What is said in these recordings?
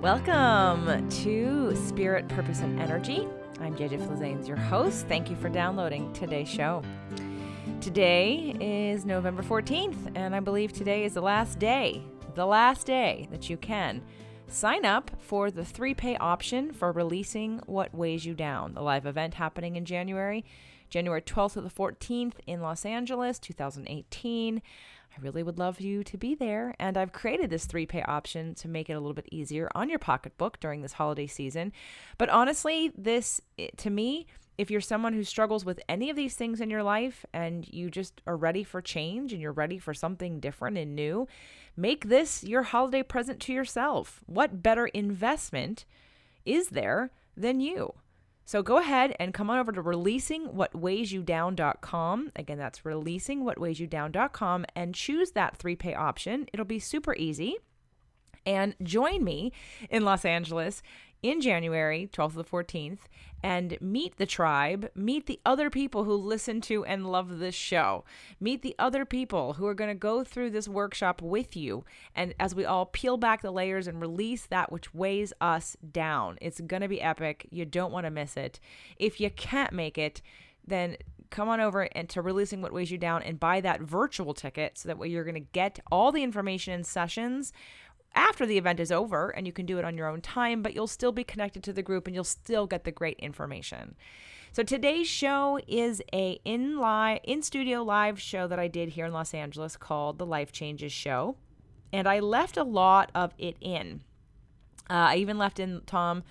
Welcome to Spirit, Purpose, and Energy. I'm JJ Flizanes, your host. Thank you for downloading today's show. Today is November 14th, and I believe today is the last day that you can sign up for the 3-pay option for Releasing What Weighs You Down, the live event happening in January 12th to the 14th in Los Angeles, 2018. I really would love you to be there, and I've created this 3-pay option to make it a little bit easier on your pocketbook during this holiday season. But honestly, to me, if you're someone who struggles with any of these things in your life and you just are ready for change and you're ready for something different and new, make this your holiday present to yourself. What better investment is there than you? So go ahead and come on over to releasingwhatweighyoudown.com. Again, that's releasingwhatweighyoudown.com and choose that 3-pay option. It'll be super easy. And join me in Los Angeles in January 12th to the 14th and meet the tribe, meet the other people who listen to and love this show, meet the other people who are going to go through this workshop with you. And as we all peel back the layers and release that which weighs us down, it's going to be epic. You don't want to miss it. If you can't make it, then come on over and to Releasing What Weighs You Down and buy that virtual ticket so that way you're going to get all the information and sessions after the event is over, and you can do it on your own time, but you'll still be connected to the group and you'll still get the great information. So today's show is a in-studio live show that I did here in Los Angeles called The Life Changes Show, and I left a lot of it in. I even left in Tom,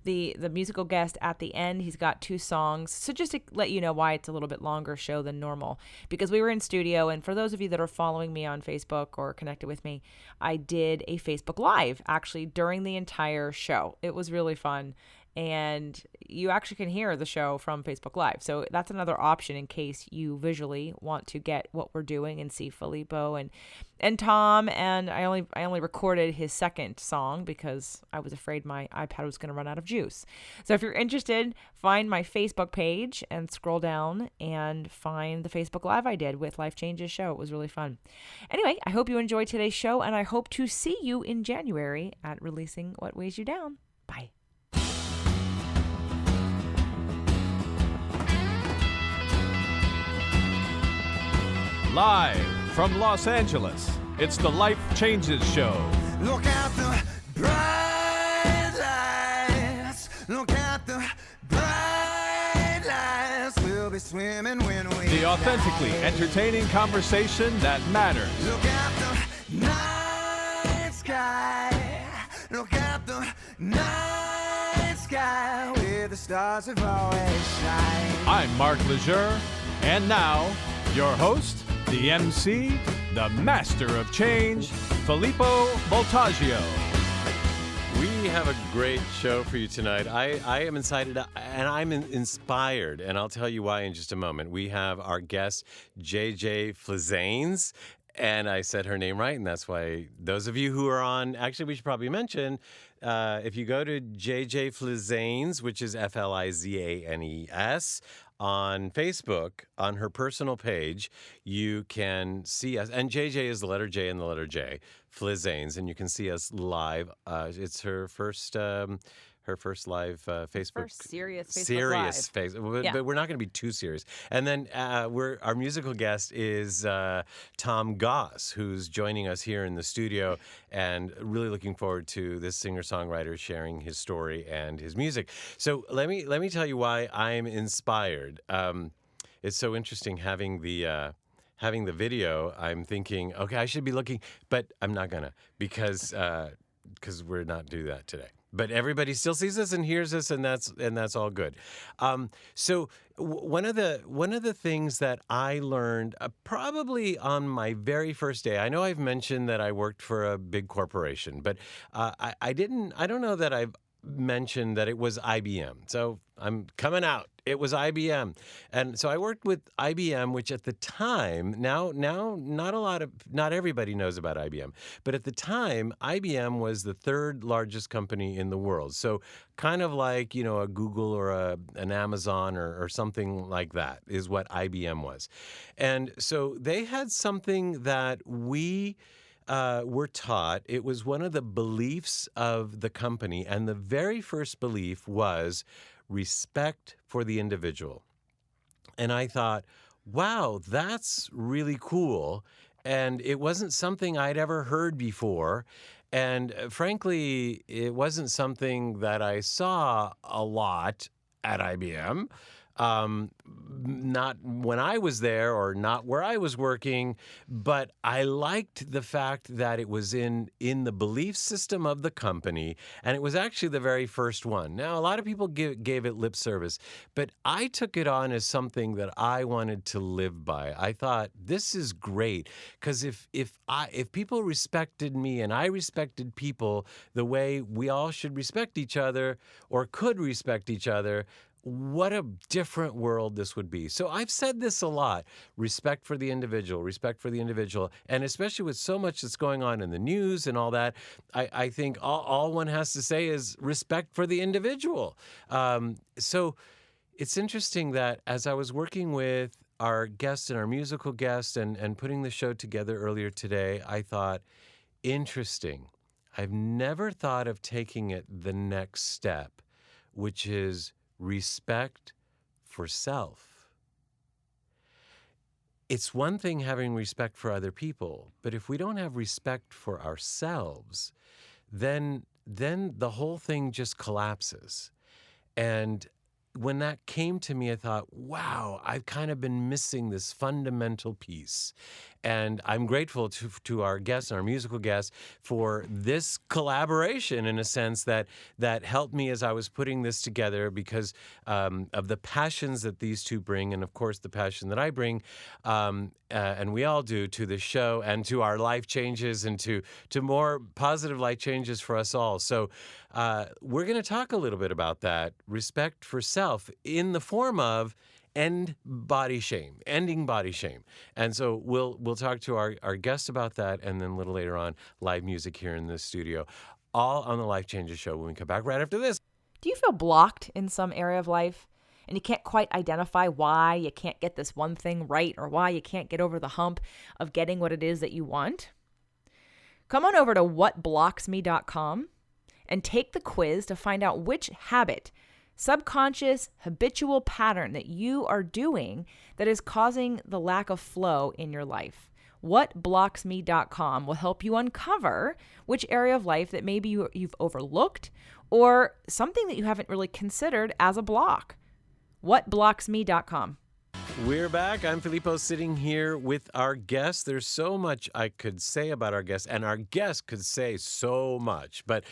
the musical guest at the end. He's got 2 songs. So just to let you know why it's a little bit longer show than normal, because we were in studio. And for those of you that are following me on Facebook or connected with me, I did a Facebook Live actually during the entire show. It was really fun. And you actually can hear the show from Facebook Live. So that's another option in case you visually want to get what we're doing and see Filippo and Tom. And I only recorded his second song because I was afraid my iPad was going to run out of juice. So if you're interested, find my Facebook page and scroll down and find the Facebook Live I did with Life Changes Show. It was really fun. Anyway, I hope you enjoyed today's show, and I hope to see you in January at Releasing What Weighs You Down. Bye. Live from Los Angeles, it's the Life Changes Show. Look at the bright lights. Look at the bright lights. We'll be swimming when we The authentically entertaining conversation that matters. Look at the night sky. Look at the night sky where the stars have always shined. I'm Mark Lejeune, and now, your host, the MC, the master of change, Filippo Voltaggio. We have a great show for you tonight. I am excited and I'm inspired, and I'll tell you why in just a moment. We have our guest, JJ Flizanes, and I said her name right, and that's why those of you who are on, actually we should probably mention, if you go to JJ Flizanes, which is Flizanes, on Facebook, on her personal page, you can see us. And JJ is the letter J and the letter J, Flizanes, and you can see us live. It's her first live Facebook. First serious Facebook Live. But we're not going to be too serious. And then our musical guest is Tom Goss, who's joining us here in the studio, and really looking forward to this singer-songwriter sharing his story and his music. So let me tell you why I'm inspired. It's so interesting having the video. I'm thinking, okay, I should be looking, but I'm not gonna because we're not do that today. But everybody still sees us and hears us, and that's all good. So one of the things that I learned probably on my very first day. I know I've mentioned that I worked for a big corporation, but I don't know that I've mentioned that it was IBM. So I'm coming out. It was IBM. And so I worked with IBM, which at the time, now not everybody knows about IBM, but at the time, IBM was the 3rd largest company in the world. So kind of like, a Google or an Amazon or something like that is what IBM was. And so they had something that we were taught, it was one of the beliefs of the company. And the very first belief was respect for the individual. And I thought, wow, that's really cool. And it wasn't something I'd ever heard before. And frankly, it wasn't something that I saw a lot at IBM. Not when I was there or not where I was working, but I liked the fact that it was in the belief system of the company, and it was actually the very first one. Now, a lot of people gave it lip service, but I took it on as something that I wanted to live by. I thought, this is great, because if people respected me and I respected people the way we all should respect each other or could respect each other, what a different world this would be. So I've said this a lot, respect for the individual, and especially with so much that's going on in the news and all that, I think all one has to say is respect for the individual. So it's interesting that as I was working with our guest and our musical guest and putting the show together earlier today, I thought, interesting. I've never thought of taking it the next step, which is respect for self. It's one thing having respect for other people, but if we don't have respect for ourselves, then the whole thing just collapses. And when that came to me, I thought, wow, I've kind of been missing this fundamental piece. And I'm grateful to our guests, our musical guests, for this collaboration in a sense that helped me as I was putting this together because of the passions that these two bring, and of course the passion that I bring, and we all do, to the show and to our life changes and to more positive life changes for us all. So we're going to talk a little bit about that, respect for self, in the form of ending body shame. And so we'll talk to our guest about that, and then a little later on, live music here in the studio, all on the Life Changes Show when we come back right after this. Do you feel blocked in some area of life and you can't quite identify why you can't get this one thing right or why you can't get over the hump of getting what it is that you want? Come on over to whatblocksme.com and take the quiz to find out which habit, subconscious, habitual pattern that you are doing that is causing the lack of flow in your life. Whatblocksme.com will help you uncover which area of life that maybe you've overlooked or something that you haven't really considered as a block. Whatblocksme.com. We're back. I'm Filippo, sitting here with our guest. There's so much I could say about our guest, and our guest could say so much. But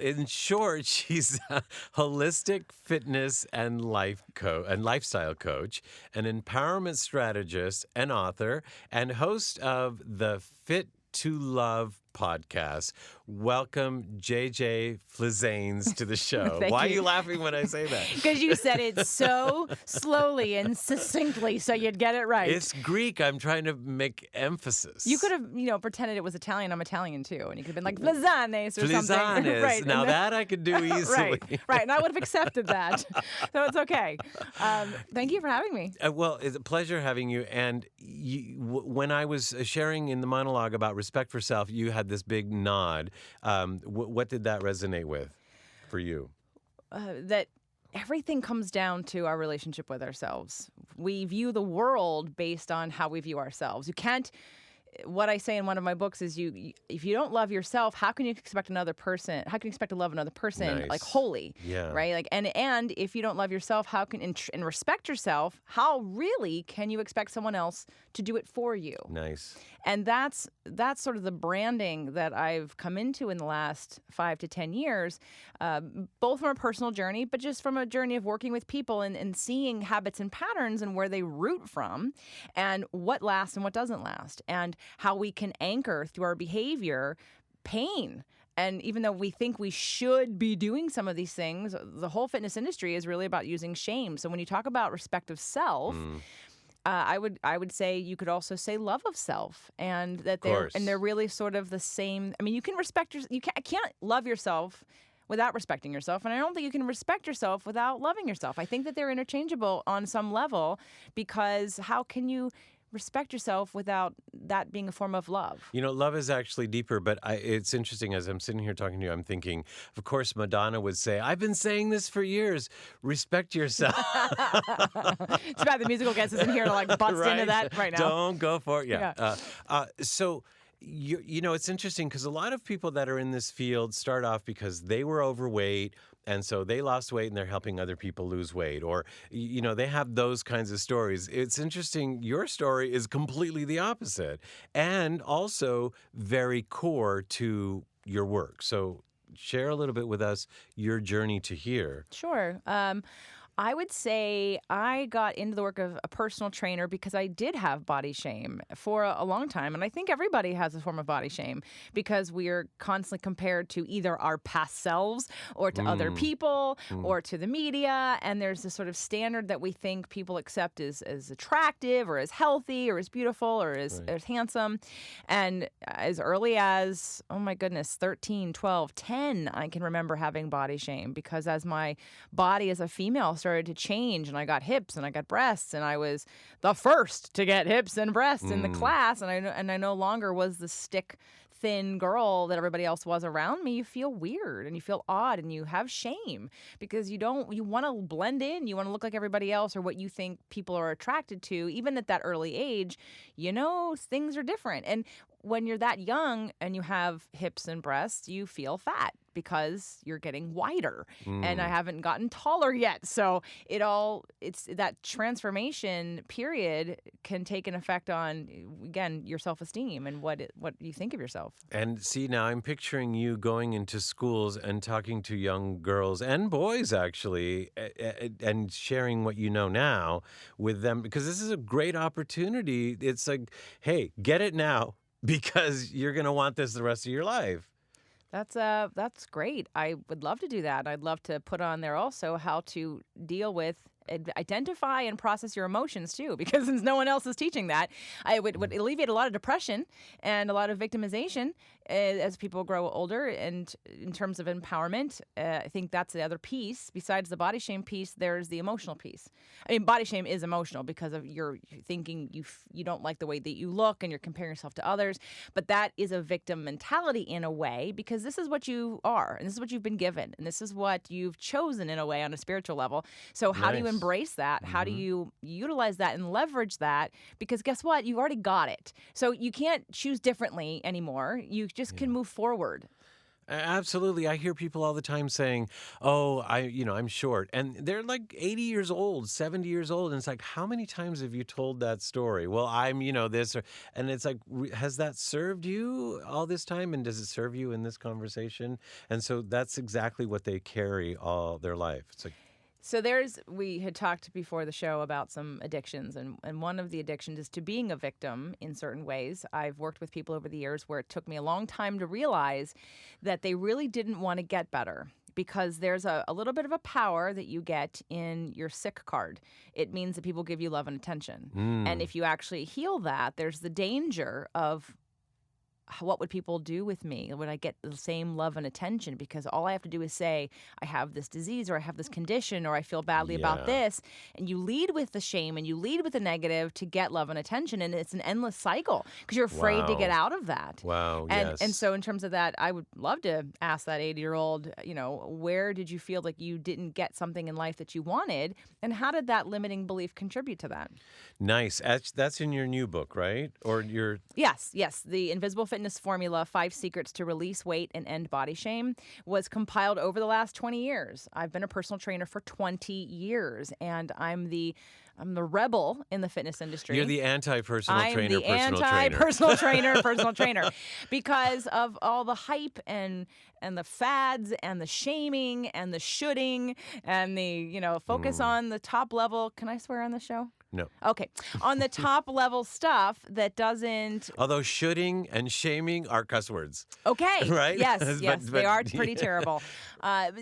in short, she's a holistic fitness and lifestyle coach, an empowerment strategist, an author, and host of the Fit to Love podcast. Welcome, JJ Flizanes, to the show. Why are you laughing when I say that? Because you said it so slowly and succinctly so you'd get it right. It's Greek. I'm trying to make emphasis. You could have, pretended it was Italian. I'm Italian too. And you could have been like, Flizanes or something. Right. Now that I could do easily. Right. And I would have accepted that. So it's okay. Thank you for having me. Well, it's a pleasure having you. And when I was sharing in the monologue about respect for self, you had this big nod. What did that resonate with for you? That everything comes down to our relationship with ourselves. We view the world based on how we view ourselves. You can't. What I say in one of my books is, if you don't love yourself, how can you expect another person? How can you expect to love another person like wholly? Yeah. Right. Like and if you don't love yourself, how can and respect yourself? How really can you expect someone else to do it for you? Nice. And that's sort of the branding that I've come into in the last 5 to 10 years, both from a personal journey, but just from a journey of working with people and seeing habits and patterns and where they root from and what lasts and what doesn't last, and how we can anchor through our behavior pain. And even though we think we should be doing some of these things, the whole fitness industry is really about using shame. So when you talk about respect of self, I would say you could also say love of self, and that they're really sort of the same. I mean, you can respect you can't love yourself without respecting yourself, and I don't think you can respect yourself without loving yourself. I think that they're interchangeable on some level, because how can you respect yourself without that being a form of love. You know, love is actually deeper, but it's interesting as I'm sitting here talking to you, I'm thinking, of course, Madonna would say, I've been saying this for years, respect yourself. It's bad the musical guest isn't here to like bust into that right now. Don't go for it. Yeah. So, you know, it's interesting because a lot of people that are in this field start off because they were overweight. And so they lost weight and they're helping other people lose weight. Or, you know, they have those kinds of stories. It's interesting. Your story is completely the opposite and also very core to your work. So share a little bit with us your journey to here. Sure. I would say I got into the work of a personal trainer because I did have body shame for a long time. And I think everybody has a form of body shame because we are constantly compared to either our past selves or to other people or to the media. And there's this sort of standard that we think people accept as attractive or as healthy or as beautiful or as handsome. And as early as, oh my goodness, 13, 12, 10, I can remember having body shame because as my body as a female started to change and I got hips and I got breasts and I was the first to get hips and breasts in the class and I no longer was the stick thin girl that everybody else was around me. You feel weird and you feel odd and you have shame because you want to blend in, you want to look like everybody else or what you think people are attracted to. Even at that early age, you know, things are different. And when you're that young and you have hips and breasts, you feel fat because you're getting wider. And I haven't gotten taller yet. So it's that transformation period can take an effect on, again, your self-esteem and what you think of yourself. And see, now I'm picturing you going into schools and talking to young girls and boys, actually, and sharing what you know now with them, because this is a great opportunity. It's like, hey, get it now because you're going to want this the rest of your life. That's great. I would love to do that. I'd love to put on there also how to deal with, identify and process your emotions too, because since no one else is teaching that, I would alleviate a lot of depression and a lot of victimization as people grow older. And in terms of empowerment, I think that's the other piece. Besides the body shame piece, there's the emotional piece. I mean, body shame is emotional because of you're thinking you don't like the way that you look and you're comparing yourself to others. But that is a victim mentality in a way because this is what you are and this is what you've been given and this is what you've chosen in a way on a spiritual level. So how do you embrace that? How do you utilize that and leverage that? Because guess what? You've already got it. So you can't choose differently anymore. You just can move forward. Absolutely. I hear people all the time saying, oh, I'm short. And they're like 80 years old, 70 years old. And it's like, how many times have you told that story? Well, I'm, this. And it's like, has that served you all this time? And does it serve you in this conversation? And so that's exactly what they carry all their life. It's like, so we had talked before the show about some addictions, and one of the addictions is to being a victim in certain ways. I've worked with people over the years where it took me a long time to realize that they really didn't want to get better because there's a little bit of a power that you get in your sick card. It means that people give you love and attention. And if you actually heal that, there's the danger of what would people do with me? Would I get the same love and attention? Because all I have to do is say, I have this disease or I have this condition or I feel badly about this. And you lead with the shame and you lead with the negative to get love and attention. And it's an endless cycle because you're afraid to get out of that. Wow, And so in terms of that, I would love to ask that 80-year-old, where did you feel like you didn't get something in life that you wanted? And how did that limiting belief contribute to that? Nice. That's in your new book, right? Or your... Yes. The Invisible Fitness Formula, 5 Secrets to Release Weight and End Body Shame, was compiled over the last 20 years. I've been a personal trainer for 20 years, and I'm the rebel in the fitness industry. You're the anti-personal trainer, I'm the anti-personal trainer, personal trainer, because of all the hype and the fads and the shaming and the shoulding and the, focus on the top level. Can I swear on the show? No. Okay. On the top level stuff that doesn't... Although shoulding and shaming are cuss words. Okay. Right? Yes, but they are pretty terrible.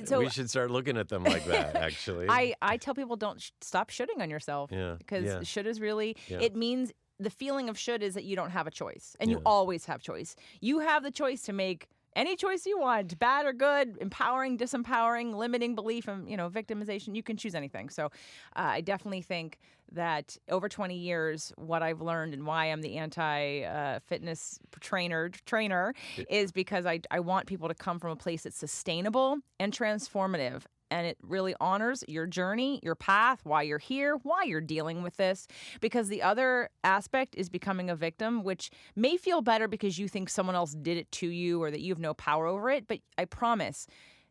So we should start looking at them like that, actually. I tell people don't stop shoulding on yourself. Because should is really... It means the feeling of should is that you don't have a choice. And you always have choice. You have the choice to make any choice you want, bad or good, empowering, disempowering, limiting belief, and victimization. You can choose anything. So I definitely think that over 20 years, what I've learned and why I'm the anti-fitness trainer is because I want people to come from a place that's sustainable and transformative. And it really honors your journey, your path, why you're here, why you're dealing with this. Because the other aspect is becoming a victim, which may feel better because you think someone else did it to you or that you have no power over it. But I promise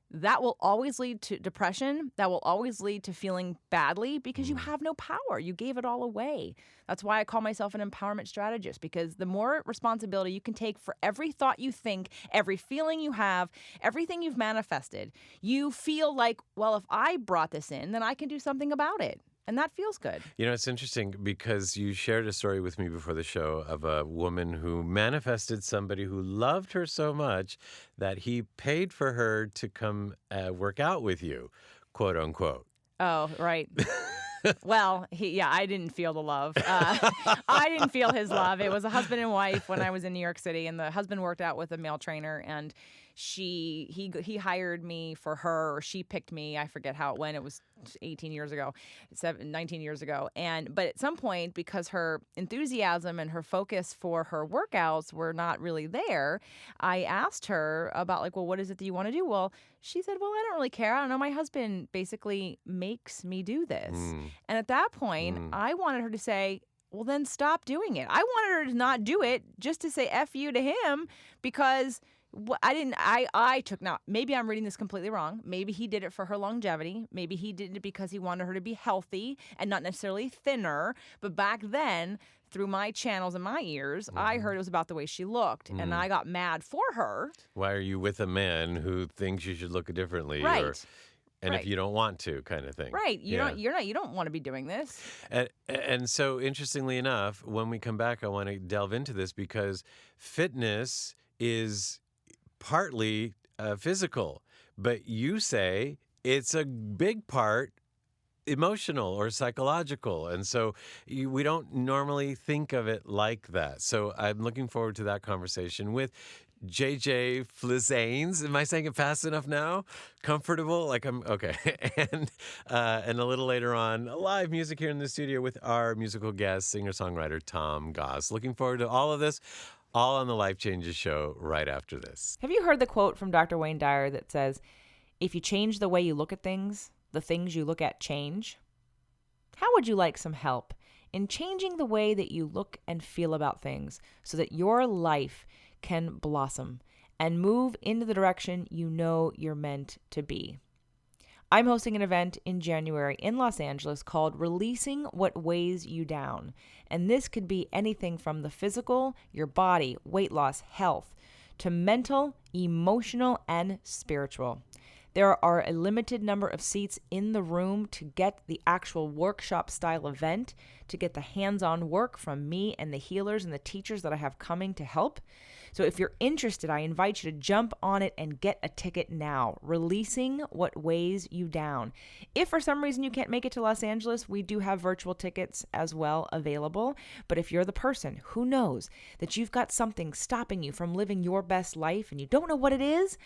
that will always lead to depression. That will always lead to feeling badly because you have no power. You gave it all away. That's why I call myself an empowerment strategist, because the more responsibility you can take for every thought you think, every feeling you have, everything you've manifested, you feel like, well, if I brought this in, then I can do something about it. And that feels good. It's interesting because you shared a story with me before the show of a woman who manifested somebody who loved her so much that he paid for her to come work out with you, quote unquote. Oh, right. Well, I didn't feel the love. I didn't feel his love. It was a husband and wife when I was in New York City, and the husband worked out with a male trainer, and he hired me for her, or she picked me. I forget how it went. It was 19 years ago. But at some point, because her enthusiasm and her focus for her workouts were not really there, I asked her about what is it that you want to do? Well, she said, well, I don't really care. I don't know. My husband basically makes me do this. And at that point, I wanted her to say, well, then stop doing it. I wanted her to not do it, just to say F you to him, because I took, now, maybe I'm reading this completely wrong. Maybe he did it for her longevity. Maybe he did it because he wanted her to be healthy and not necessarily thinner. But back then, through my channels and my ears, I heard it was about the way she looked, and I got mad for her. Why are you with a man who thinks you should look differently? Right. And if you don't want to, kind of thing. Right. You don't want to be doing this. And so, interestingly enough, when we come back, I want to delve into this because fitness is partly physical, but you say it's a big part emotional or psychological. And so we don't normally think of it like that. So I'm looking forward to that conversation with JJ Flizanes. Am I saying it fast enough now? Comfortable? Okay. And a little later on, live music here in the studio with our musical guest, singer-songwriter Tom Goss. Looking forward to all of this. All on the Life Changes show right after this. Have you heard the quote from Dr. Wayne Dyer that says, if you change the way you look at things, the things you look at change? How would you like some help in changing the way that you look and feel about things so that your life can blossom and move into the direction you know you're meant to be? I'm hosting an event in January in Los Angeles called Releasing What Weighs You Down. And this could be anything from the physical, your body, weight loss, health, to mental, emotional, and spiritual. There are a limited number of seats in the room to get the actual workshop style event, to get the hands-on work from me and the healers and the teachers that I have coming to help. So if you're interested, I invite you to jump on it and get a ticket now. Releasing What Weighs You Down. If for some reason you can't make it to Los Angeles, we do have virtual tickets as well available. But if you're the person who knows that you've got something stopping you from living your best life and you don't know what it is,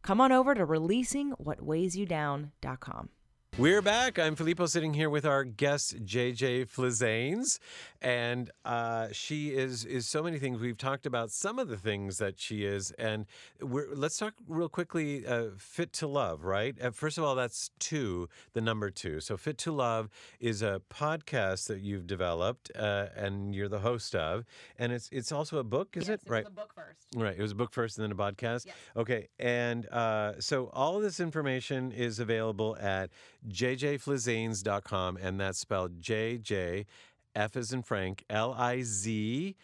come on over to releasingwhatweighsyoudown.com. We're back. I'm Filippo, sitting here with our guest, JJ Flizanes. And she is so many things. We've talked about some of the things that she is. And let's talk real quickly, Fit to Love, right? First of all, that's the number 2. So Fit to Love is a podcast that you've developed and you're the host of. And it's also a book, is it? Yes, it was a book first. Right. It was a book first and then a podcast? Yes. Okay. And so all of this information is available at jjflizanes.com, and that's spelled JJ, F as in Frank, Lizanes.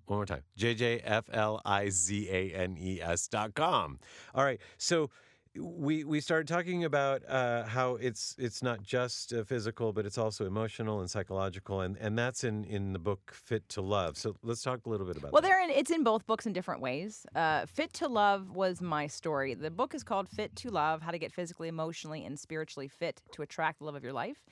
One more time. JJFlizanes.com. All right. So we started talking about how it's not just physical, but it's also emotional and psychological, and that's in the book Fit to Love. So let's talk a little bit about Well, that. it's in both books in different ways. Fit to Love was my story. The book is called Fit to Love: How to Get Physically, Emotionally, and Spiritually Fit to Attract the Love of Your Life.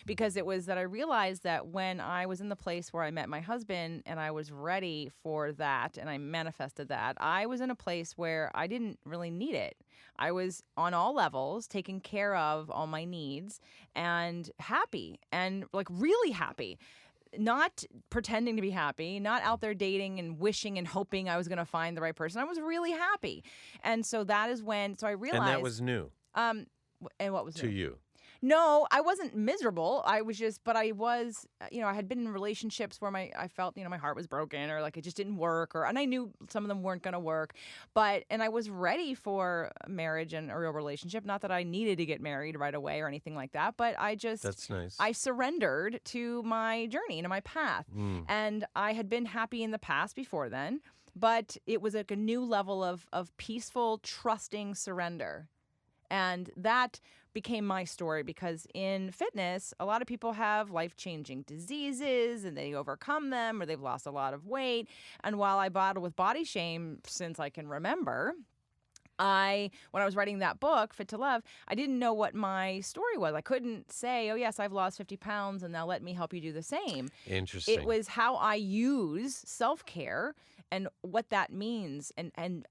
Because it was that I realized that when I was in the place where I met my husband and I was ready for that and I manifested that, I was in a place where I didn't really need it. I was on all levels, taking care of all my needs and happy, and like really happy. Not pretending to be happy, not out there dating and wishing and hoping I was going to find the right person. I was really happy. And so that is when, so I realized. And that was new and what was to new? you. No, I wasn't miserable. I was just, but I was, I had been in relationships where I felt, my heart was broken, or like it just didn't work, and I knew some of them weren't going to work, and I was ready for marriage and a real relationship. Not that I needed to get married right away or anything like that, but That's nice. I surrendered to my journey and to my path. And I had been happy in the past before then, but it was like a new level of peaceful, trusting surrender. And that became my story, because in fitness, a lot of people have life-changing diseases and they overcome them, or they've lost a lot of weight. And while I battled with body shame since I can remember, when I was writing that book, Fit to Love, I didn't know what my story was. I couldn't say, oh, yes, I've lost 50 pounds and now let me help you do the same. Interesting. It was how I use self-care and what that means, and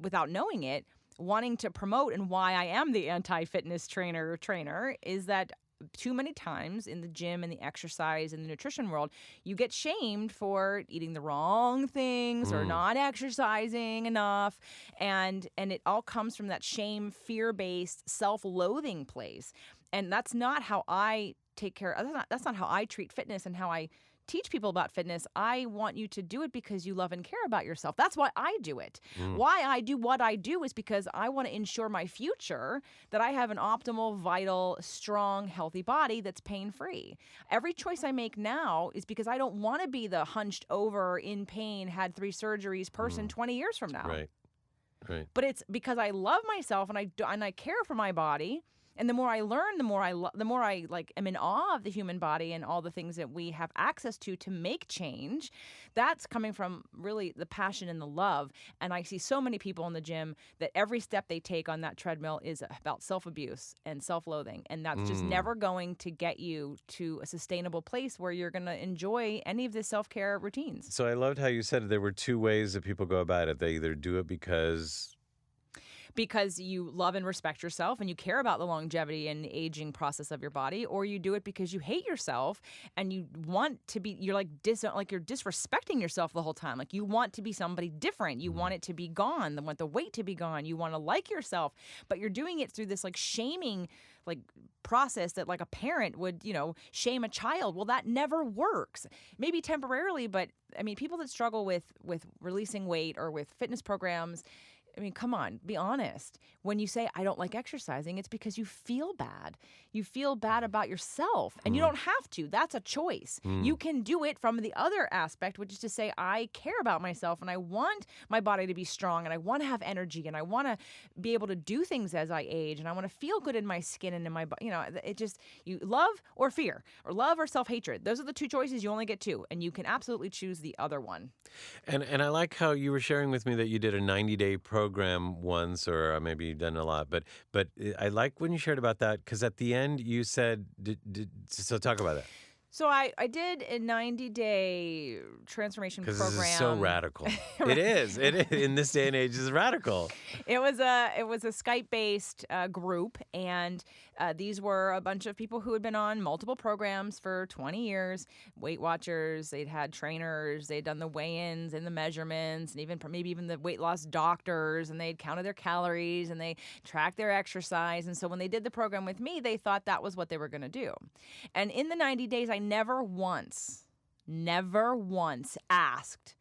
without knowing it, wanting to promote, and why I am the anti-fitness trainer is that too many times in the gym and the exercise and the nutrition world, you get shamed for eating the wrong things or not exercising enough, and it all comes from that shame, fear-based, self-loathing place. And that's not how I take care. That's not how I treat fitness and how I teach people about fitness. I want you to do it because you love and care about yourself. That's why I do it. Why I do what I do is because I want to ensure my future, that I have an optimal, vital, strong, healthy body that's pain-free. Every choice I make now is because I don't want to be the hunched over, in pain, had 3 surgeries person 20 years from now. Right. But it's because I love myself and I care for my body. And the more I learn, the more I like am in awe of the human body and all the things that we have access to make change. That's coming from really the passion and the love. And I see so many people in the gym that every step they take on that treadmill is about self-abuse and self-loathing. And that's just never going to get you to a sustainable place where you're going to enjoy any of the self-care routines. So I loved how you said there were 2 ways that people go about it. They either do it because you love and respect yourself and you care about the longevity and aging process of your body, or you do it because you hate yourself and you want to be, you're you're disrespecting yourself the whole time. Like you want to be somebody different. You want it to be gone. You want the weight to be gone. You want to like yourself, but you're doing it through this like shaming like process that like a parent would, shame a child. Well, that never works. Maybe temporarily, but I mean, people that struggle with releasing weight or with fitness programs, I mean, come on, be honest. When you say, I don't like exercising, it's because you feel bad. You feel bad about yourself, and you don't have to. That's a choice. You can do it from the other aspect, which is to say, I care about myself, and I want my body to be strong, and I want to have energy, and I want to be able to do things as I age, and I want to feel good in my skin and in my body. It just, you love or fear, or love or self-hatred. Those are the 2 choices. You only get 2, and you can absolutely choose the other one. And I like how you were sharing with me that you did a 90-day program once, or maybe you've done a lot, but I like when you shared about that, because at the end you said, so talk about that. So I did a 90-day transformation program. Because it's so radical. It is. In this day and age, it's radical. It was a Skype-based group, and these were a bunch of people who had been on multiple programs for 20 years, Weight Watchers. They'd had trainers. They'd done the weigh-ins and the measurements, and maybe even the weight loss doctors, and they'd counted their calories, and they tracked their exercise. And so when they did the program with me, they thought that was what they were going to do. And in the 90 days, I never once asked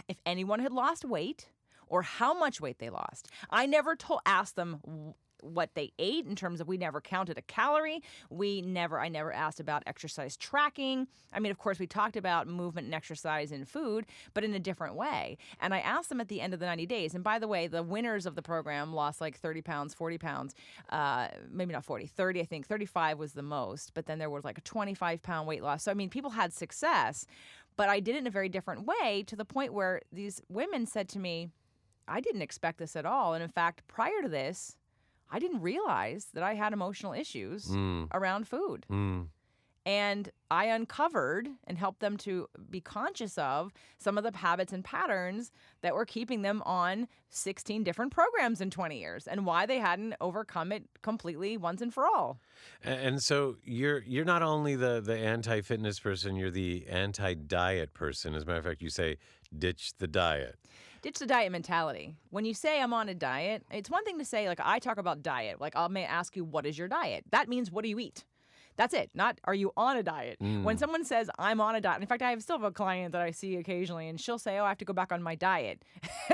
if anyone had lost weight or how much weight they lost. I never asked them what they ate in terms of we never counted a calorie. I never asked about exercise tracking. I mean, of course, we talked about movement and exercise in food, but in a different way. And I asked them at the end of the 90 days. And by the way, the winners of the program lost like 30 pounds, 40 pounds, maybe not 40, 30, I think. 35 was the most. But then there was like a 25-pound weight loss. So, I mean, people had success. But I did it in a very different way, to the point where these women said to me, I didn't expect this at all. And in fact, prior to this, I didn't realize that I had emotional issues around food. And I uncovered and helped them to be conscious of some of the habits and patterns that were keeping them on 16 different programs in 20 years, and why they hadn't overcome it completely once and for all. And so you're not only the anti-fitness person, you're the anti-diet person. As a matter of fact, you say ditch the diet. Ditch the diet mentality. When you say I'm on a diet, it's one thing to say, like, I talk about diet. Like, I may ask you, what is your diet? That means, what do you eat? That's it. Not, are you on a diet? When someone says, I'm on a diet, in fact, I still have a client that I see occasionally, and she'll say, oh, I have to go back on my diet,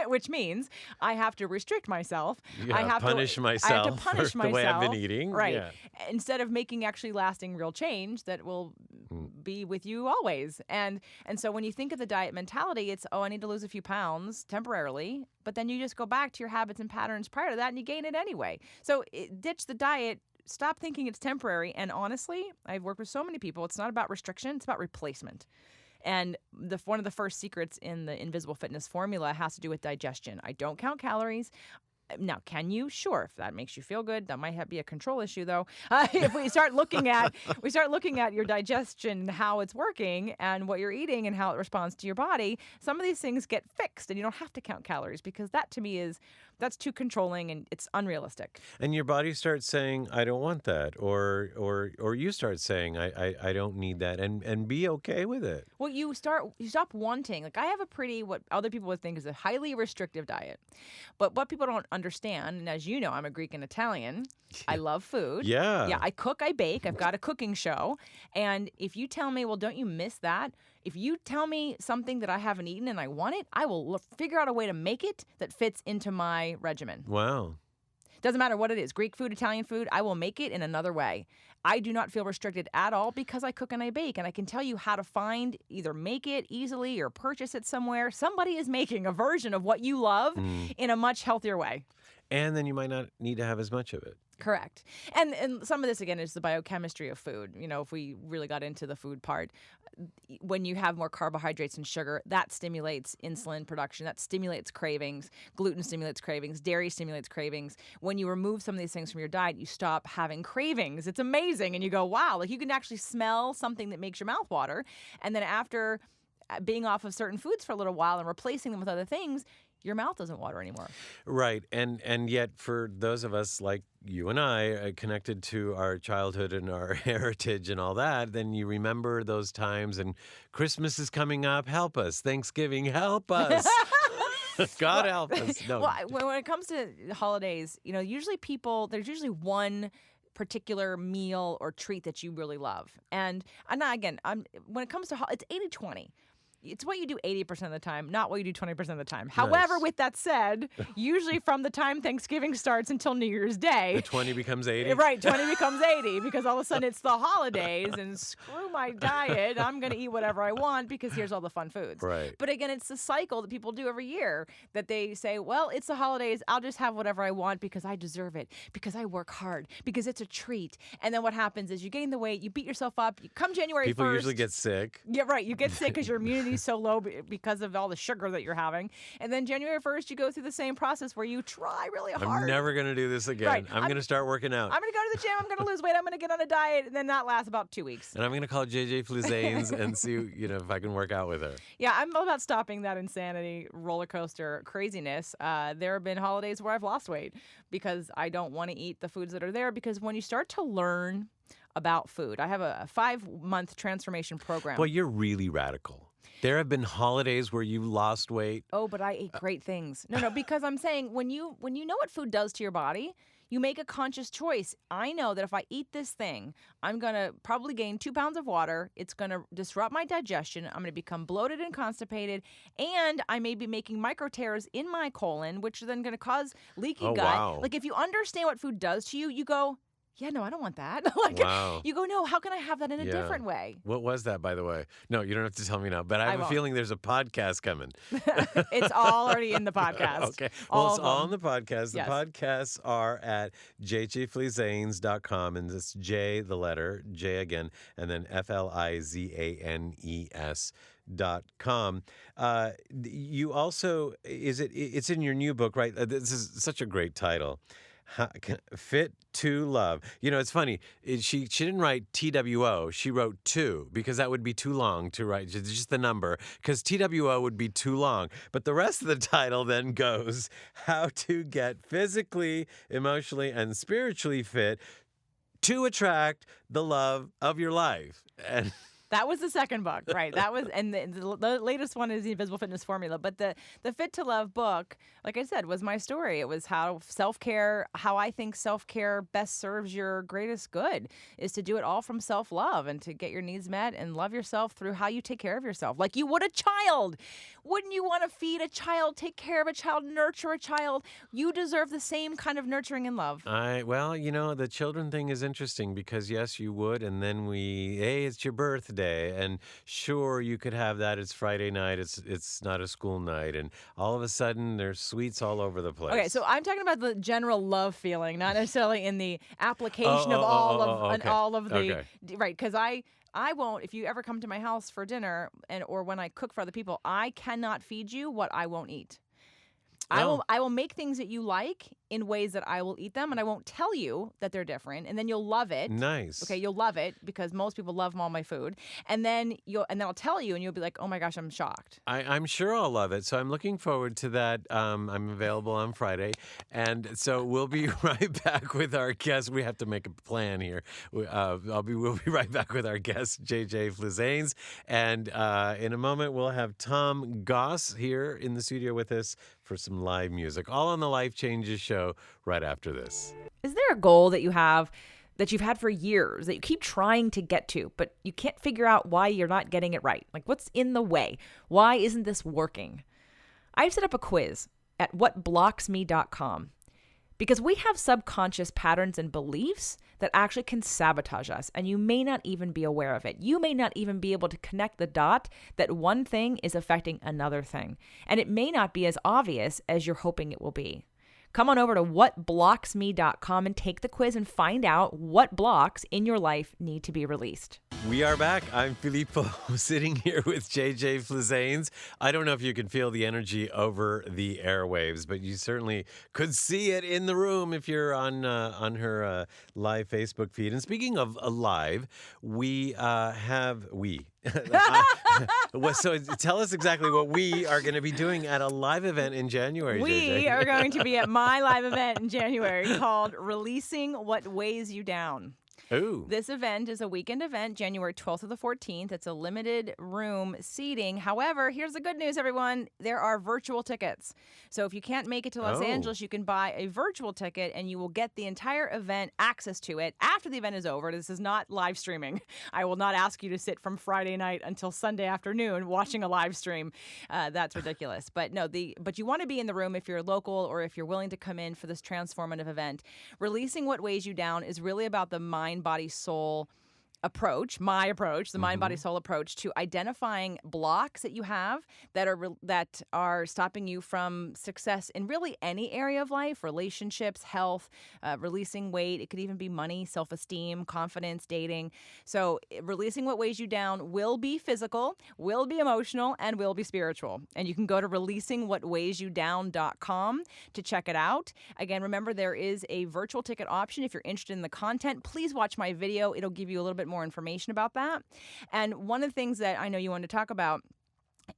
which means I have to restrict myself. I have to punish myself for the way I've been eating. Right. Yeah. Instead of making actually lasting real change that will be with you always. And so when you think of the diet mentality, it's, oh, I need to lose a few pounds temporarily, but then you just go back to your habits and patterns prior to that and you gain it anyway. So ditch the diet. Stop thinking it's temporary. And honestly, I've worked with so many people. It's not about restriction. It's about replacement. And one of the first secrets in the Invisible Fitness formula has to do with digestion. I don't count calories. Now, can you? Sure, if that makes you feel good. That might be a control issue, though. If we start looking at your digestion, how it's working, and what you're eating, and how it responds to your body, some of these things get fixed, and you don't have to count calories, because that to me that's too controlling and it's unrealistic. And your body starts saying, I don't want that, or you start saying, I don't need that, and be okay with it. Well, you stop wanting. Like, I have what other people would think is a highly restrictive diet. But what people don't understand, and as you know, I'm a Greek and Italian. I love food. Yeah. Yeah, I cook, I bake. I've got a cooking show. And if you tell me, well, don't you miss that? If you tell me something that I haven't eaten and I want it, I will figure out a way to make it that fits into my regimen. Wow. Doesn't matter what it is, Greek food, Italian food, I will make it in another way. I do not feel restricted at all because I cook and I bake, and I can tell you how to either make it easily or purchase it somewhere. Somebody is making a version of what you love in a much healthier way. And then you might not need to have as much of it. Correct. And some of this, again, is the biochemistry of food. You know, if we really got into the food part, when you have more carbohydrates and sugar, that stimulates insulin production. That stimulates cravings. Gluten stimulates cravings. Dairy stimulates cravings. When you remove some of these things from your diet, you stop having cravings. It's amazing. And you go, wow, like you can actually smell something that makes your mouth water. And then after being off of certain foods for a little while and replacing them with other things, your mouth doesn't water anymore. Right. And yet for those of us like you and I, connected to our childhood and our heritage and all that, then you remember those times, and Christmas is coming up. Help us. Thanksgiving, help us. God help us. No. Well, when it comes to holidays, you know, there's usually one particular meal or treat that you really love. And when it comes to it's 80-20. It's what you do 80% of the time, not what you do 20% of the time. However, with that said, usually from the time Thanksgiving starts until New Year's Day, the 20 becomes 80. Right, 20 becomes 80 because all of a sudden it's the holidays and screw my diet. I'm going to eat whatever I want because here's all the fun foods. Right. But again, it's the cycle that people do every year that they say, well, it's the holidays. I'll just have whatever I want because I deserve it, because I work hard, because it's a treat. And then what happens is you gain the weight, you beat yourself up. You come January 1st. People usually get sick. Yeah, right. You get sick because your immunity so low because of all the sugar that you're having. And then January 1st, you go through the same process where you try really hard. I'm never going to do this again. Right. I'm going to start working out. I'm going to go to the gym. I'm going to lose weight. I'm going to get on a diet. And then that lasts about 2 weeks. And I'm going to call JJ Fluzanes and see, if I can work out with her. Yeah, I'm all about stopping that insanity roller coaster craziness. There have been holidays where I've lost weight because I don't want to eat the foods that are there, because when you start to learn about food, I have a 5-month transformation program. Well, you're really radical. There have been holidays where you lost weight. Oh, but I ate great things. No, because I'm saying when you know what food does to your body, You make a conscious choice. I know that if I eat this thing, I'm going to probably gain 2 pounds of water. It's going to disrupt my digestion. I'm going to become bloated and constipated. And I may be making micro tears in my colon, which are then going to cause leaky gut. Wow. Like if you understand what food does to you, you go, yeah, no, I don't want that. Like Wow. you go, no, how can I have that in a Yeah. different way? What was that, by the way? No, you don't have to tell me now, but I I have a won't. feeling there's a podcast coming. It's all already in the podcast. Okay. Well, it's of all on them. the podcast. The Yes. podcasts are at jjflizanes.com, and it's J, the letter, J again, and then FLIZANES.com. You also, it's in your new book, right? This is such a great title. Fit to Love. You know, it's funny. She didn't write TWO. She wrote 2 because that would be too long to write. Just the number, because TWO would be too long. But the rest of the title then goes, How to Get Physically, Emotionally, and Spiritually Fit to Attract the Love of Your Life. And That was the second book, right? That was, and the latest one is the Invisible Fitness Formula. But the Fit to Love book, like I said, was my story. It was how self-care, how I think self-care best serves your greatest good, is to do it all from self-love and to get your needs met and love yourself through how you take care of yourself, like you would a child. Wouldn't you want to feed a child, take care of a child, nurture a child? You deserve the same kind of nurturing and love. Well, you know, the children thing is interesting because yes, you would, and then hey, it's your birthday, and sure, you could have that. It's Friday night. It's not a school night, and all of a sudden there's sweets all over the place. Okay, so I'm talking about the general love feeling, not necessarily in the application of okay. all of the Okay. right. Because I won't. If you ever come to my house for dinner or when I cook for other people, I cannot feed you what I won't eat. Oh. I will make things that you like in ways that I will eat them, and I won't tell you that they're different, and then you'll love it. Nice. Okay, you'll love it because most people love all my food, and then I'll tell you, and you'll be like, "Oh my gosh, I'm shocked." I'm sure I'll love it. So I'm looking forward to that. I'm available on Friday. And so we'll be right back with our guest. We have to make a plan here. We'll be right back with our guest, JJ Flizanes. And in a moment, we'll have Tom Goss here in the studio with us for some live music, all on the Life Changes show right after this. Is there a goal that you have that you've had for years that you keep trying to get to, but you can't figure out why you're not getting it right? Like, what's in the way? Why isn't this working? I've set up a quiz at whatblocksme.com because we have subconscious patterns and beliefs that actually can sabotage us, and you may not even be aware of it. You may not even be able to connect the dot that one thing is affecting another thing, and it may not be as obvious as you're hoping it will be. Come on over to whatblocksme.com and take the quiz and find out what blocks in your life need to be released. We are back. I'm Filippo, sitting here with JJ Flizanes. I don't know if you can feel the energy over the airwaves, but you certainly could see it in the room if you're on her live Facebook feed. And speaking of live, so tell us exactly what we are going to be doing at a live event in January, We JJ. are going to be at my live event in January called Releasing What Weighs You Down. Ooh. This event is a weekend event, January 12th to the 14th. It's a limited room seating. However, here's the good news, everyone. There are virtual tickets. So if you can't make it to Los Angeles, you can buy a virtual ticket and you will get the entire event, access to it after the event is over. This is not live streaming. I will not ask you to sit from Friday night until Sunday afternoon watching a live stream. That's ridiculous. But you want to be in the room if you're local or if you're willing to come in for this transformative event. Releasing What Weighs You Down is really about the mind, body, soul approach, my approach, the mind, body, soul approach to identifying blocks that you have that are stopping you from success in really any area of life, relationships, health, releasing weight. It could even be money, self-esteem, confidence, dating. So releasing what weighs you down will be physical, will be emotional, and will be spiritual. And you can go to releasingwhatweighsyoudown.com to check it out. Again, remember there is a virtual ticket option if you're interested in the content. Please watch my video. It'll give you a little bit more information about that. And one of the things that I know you wanted to talk about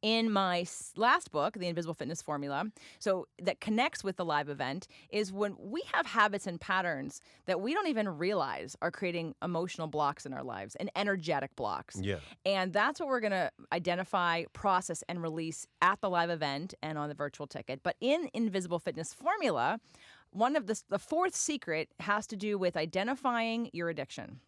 in my last book, The Invisible Fitness Formula, so that connects with the live event, is when we have habits and patterns that we don't even realize are creating emotional blocks in our lives and energetic blocks. Yeah. And that's what we're going to identify, process, and release at the live event and on the virtual ticket. But in Invisible Fitness Formula, one of the fourth secret has to do with identifying your addiction.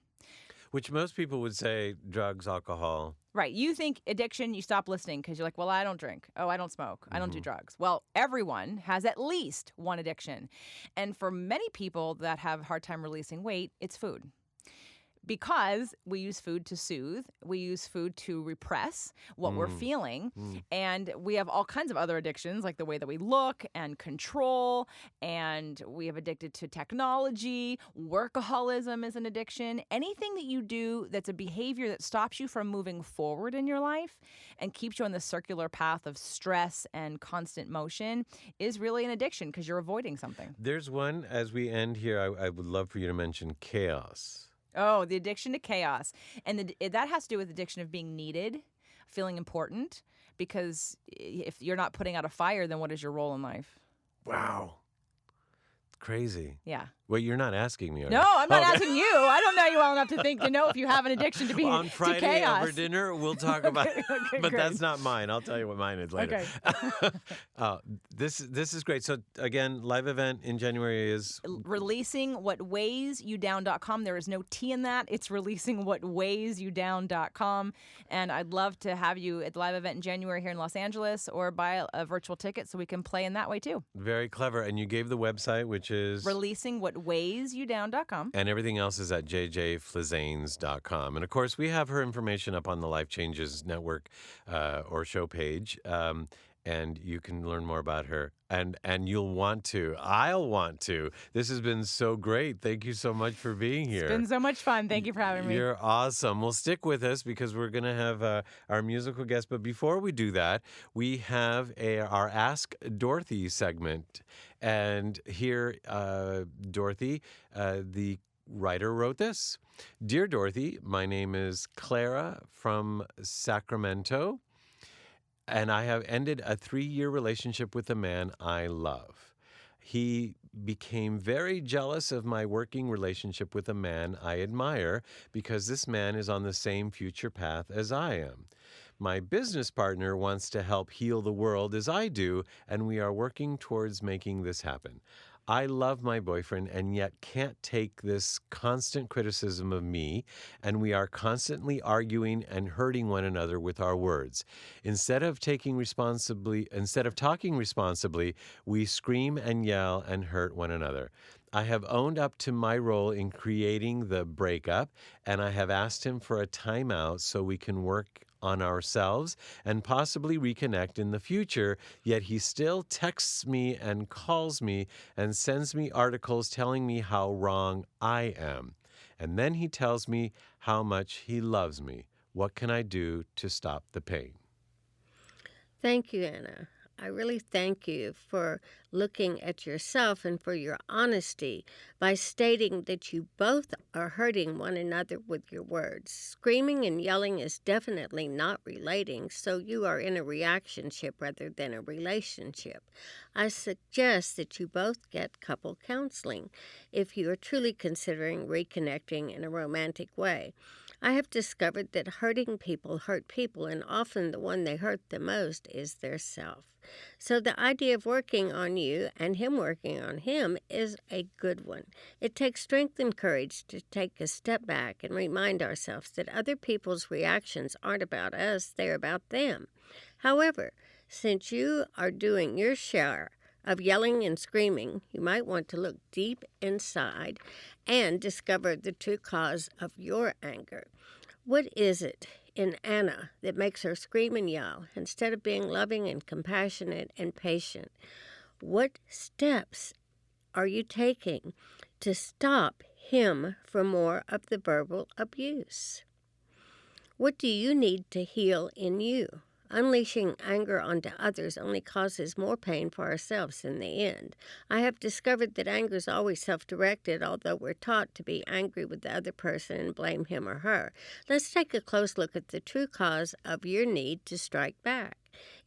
Which most people would say drugs, alcohol. Right. You think addiction, you stop listening because you're like, well, I don't drink. Oh, I don't smoke. I don't do drugs. Well, everyone has at least one addiction. And for many people that have a hard time releasing weight, it's food. Because we use food to soothe, we use food to repress what we're feeling, and we have all kinds of other addictions, like the way that we look and control, and we have addicted to technology. Workaholism is an addiction. Anything that you do that's a behavior that stops you from moving forward in your life and keeps you on the circular path of stress and constant motion is really an addiction because you're avoiding something. There's one, as we end here, I would love for you to mention chaos. Oh, the addiction to chaos. And that has to do with addiction of being needed, feeling important, because if you're not putting out a fire, then what is your role in life? Wow. Crazy. Yeah. Well, you're not asking me, are No, you? I'm not Okay. asking you. I don't know you well enough to know if you have an addiction to being On to Friday chaos. over dinner, we'll talk about it. Okay, But great. that's not mine. I'll tell you what mine is later. Okay. This is great. So again, live event in January is releasingwhatweighsyoudown.com. There is no T in that. It's releasingwhatweighsyoudown.com. And I'd love to have you at the live event in January here in Los Angeles, or buy a virtual ticket so we can play in that way too. very clever. And you gave the website, which is Releasingwhatweighsyoudown.com. and everything else is at jjflizanes.com. And of course, we have her information up on the Life Changes Network or show page. And you can learn more about her. And you'll want to. I'll want to. This has been so great. Thank you so much for being here. It's been so much fun. Thank you for having me. You're awesome. Well, stick with us because we're going to have our musical guest. But before we do that, we have our Ask Dorothy segment. And here, Dorothy, the writer, wrote this. Dear Dorothy, my name is Clara from Sacramento, and I have ended a 3-year relationship with a man I love. He became very jealous of my working relationship with a man I admire because this man is on the same future path as I am. My business partner wants to help heal the world as I do, and we are working towards making this happen. I love my boyfriend and yet can't take this constant criticism of me, and we are constantly arguing and hurting one another with our words. Instead of talking responsibly, we scream and yell and hurt one another. I have owned up to my role in creating the breakup, and I have asked him for a timeout so we can work on ourselves and possibly reconnect in the future, yet he still texts me and calls me and sends me articles telling me how wrong I am. And then he tells me how much he loves me. What can I do to stop the pain? Thank you, Anna. I really thank you for looking at yourself and for your honesty by stating that you both are hurting one another with your words. Screaming and yelling is definitely not relating, so you are in a reactionship rather than a relationship. I suggest that you both get couple counseling if you are truly considering reconnecting in a romantic way. I have discovered that hurting people hurt people, and often the one they hurt the most is their self. So the idea of working on you and him working on him is a good one. It takes strength and courage to take a step back and remind ourselves that other people's reactions aren't about us, they're about them. However, since you are doing your share of yelling and screaming, you might want to look deep inside and discover the true cause of your anger. What is it in Anna that makes her scream and yell instead of being loving and compassionate and patient? What steps are you taking to stop him from more of the verbal abuse? What do you need to heal in you? Unleashing anger onto others only causes more pain for ourselves in the end. I have discovered that anger is always self-directed, although we're taught to be angry with the other person and blame him or her. Let's take a close look at the true cause of your need to strike back.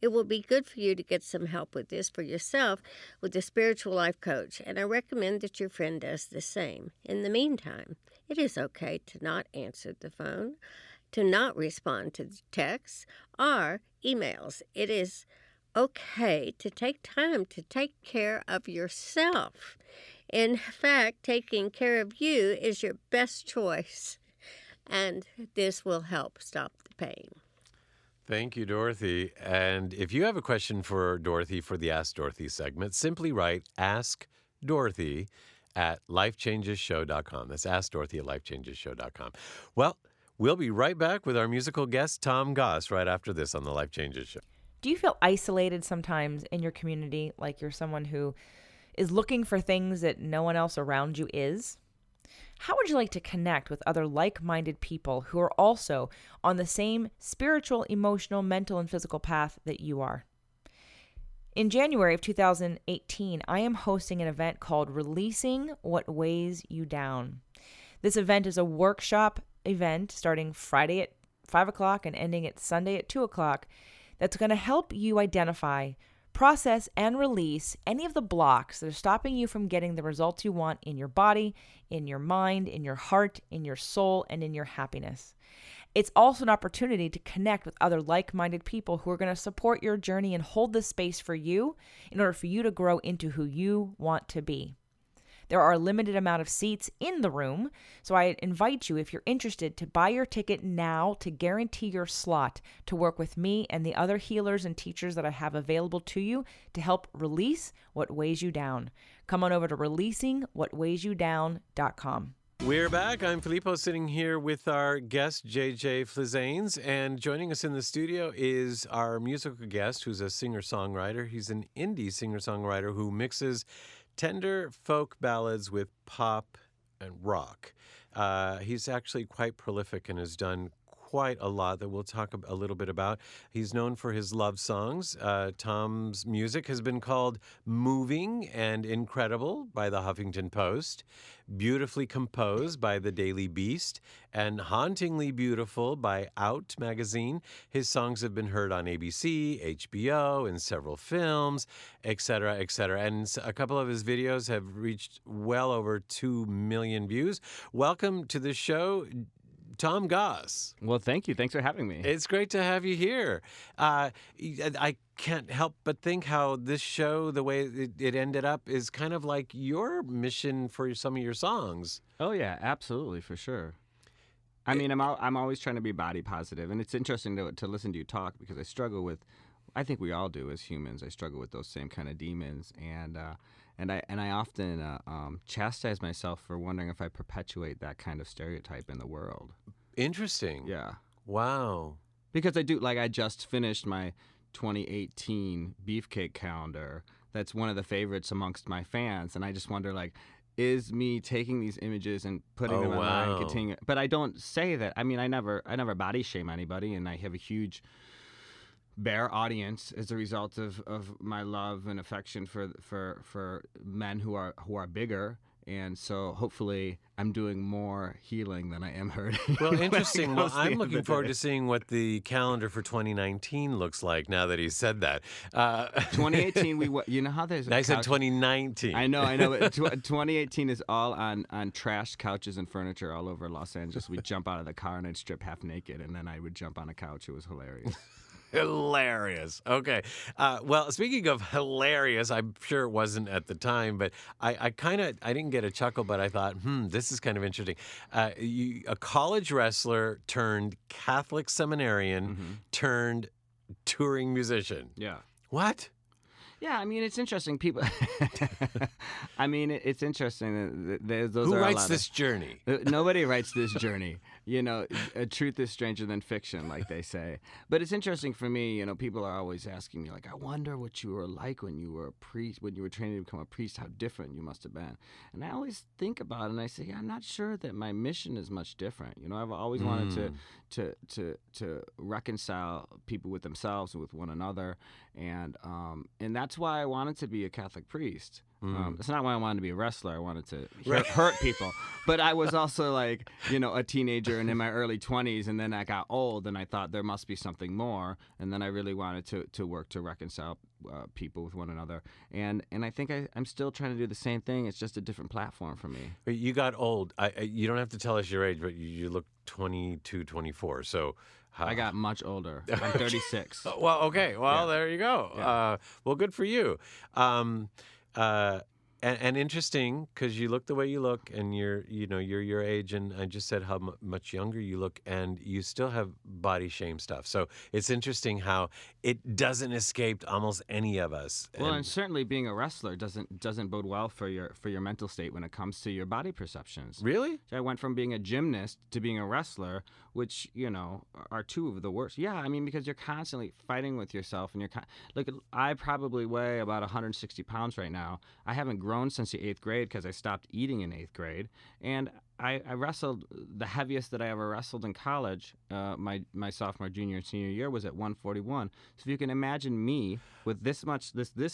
It will be good for you to get some help with this for yourself with a spiritual life coach, and I recommend that your friend does the same. In the meantime, it is okay to not answer the phone, to not respond to texts or emails. It is okay to take time to take care of yourself. In fact, taking care of you is your best choice, and this will help stop the pain. Thank you, Dorothy. And if you have a question for Dorothy for the Ask Dorothy segment, simply write Ask Dorothy at lifechangeshow.com. That's Ask Dorothy at lifechangeshow.com. Well, we'll be right back with our musical guest, Tom Goss, right after this on the Life Changes Show. Do you feel isolated sometimes in your community, like you're someone who is looking for things that no one else around you is? How would you like to connect with other like-minded people who are also on the same spiritual, emotional, mental, and physical path that you are? In January of 2018, I am hosting an event called Releasing What Weighs You Down. This event is a workshop event starting Friday at 5 o'clock and ending at Sunday at 2 o'clock that's going to help you identify, process, and release any of the blocks that are stopping you from getting the results you want in your body, in your mind, in your heart, in your soul, and in your happiness. It's also an opportunity to connect with other like-minded people who are going to support your journey and hold this space for you in order for you to grow into who you want to be. There are a limited amount of seats in the room, so I invite you, if you're interested, to buy your ticket now to guarantee your slot to work with me and the other healers and teachers that I have available to you to help release what weighs you down. Come on over to releasingwhatweighsyoudown.com. We're back. I'm Filippo, sitting here with our guest, JJ Flizanes, and joining us in the studio is our musical guest, who's a singer-songwriter. He's an indie singer-songwriter who mixes tender folk ballads with pop and rock. He's actually quite prolific and has done quite a lot that we'll talk a little bit about. He's known for his love songs. Tom's music has been called moving and incredible by the Huffington Post, beautifully composed by the Daily Beast, and hauntingly beautiful by Out magazine. His songs have been heard on ABC, HBO, in several films, etc., etc. And a couple of his videos have reached well over 2 million views. Welcome to the show, Tom Goss. Well, thank you. Thanks for having me. It's great to have you here. I can't help but think how this show, the way it ended up, is kind of like your mission for some of your songs. Oh, yeah, absolutely, for sure. I mean, I'm always trying to be body positive, and it's interesting to listen to you talk because I struggle with, I think we all do as humans, I struggle with those same kind of demons, and I often chastise myself for wondering if I perpetuate that kind of stereotype in the world. Interesting. Yeah. Wow. Because I do, like, I just finished my 2018 Beefcake calendar. That's one of the favorites amongst my fans, and I just wonder, like, is me taking these images and putting them online, continuing? But I don't say that. I mean, I never body shame anybody, and I have a huge bare audience as a result of my love and affection for men who are bigger. And so hopefully I'm doing more healing than I am hurting. Well, interesting. Well, I'm looking forward to seeing what the calendar for 2019 looks like now that he said that. 2018, you know how there's I said 2019. I know. But 2018 is all on trashed couches and furniture all over Los Angeles. We'd jump out of the car and I'd strip half naked, and then I would jump on a couch. It was hilarious. Hilarious. Okay. Well, speaking of hilarious, I'm sure it wasn't at the time, but I didn't get a chuckle, but I thought, this is kind of interesting. A college wrestler turned Catholic seminarian turned touring musician. Yeah. What? Yeah, I mean, it's interesting. People, I mean, it's interesting. Those Who are writes this journey? Nobody writes this journey. You know, truth is stranger than fiction, like they say. But it's interesting for me, you know, people are always asking me, like, I wonder what you were like when you were a priest, when you were training to become a priest, how different you must have been. And I always think about it, and I say, I'm not sure that my mission is much different. You know, I've always wanted to reconcile people with themselves and with one another. And that's why I wanted to be a Catholic priest. That's not why I wanted to be a wrestler. I wanted to hurt people. But I was also, like, you know, a teenager and in my early 20s, and then I got old, and I thought there must be something more. And then I really wanted to work to reconcile people with one another. And I think I'm still trying to do the same thing. It's just a different platform for me. You got old. You don't have to tell us your age, but you look 22, 24. So I got much older. I'm 36. Well, okay. Well, there you go. Yeah. Well, good for you. And interesting because you look the way you look, and you're your age, and I just said how much younger you look, and you still have body shame stuff. So it's interesting how it doesn't escape almost any of us. Well, and certainly being a wrestler doesn't bode well for your mental state when it comes to your body perceptions. Really? So I went from being a gymnast to being a wrestler, which are two of the worst. Yeah, I mean, because you're constantly fighting with yourself, and look. I probably weigh about 160 pounds right now. I haven't grown since the 8th grade because I stopped eating in 8th grade, and I wrestled. The heaviest that I ever wrestled in college, my sophomore, junior, and senior year, was at 141. So if you can imagine me with this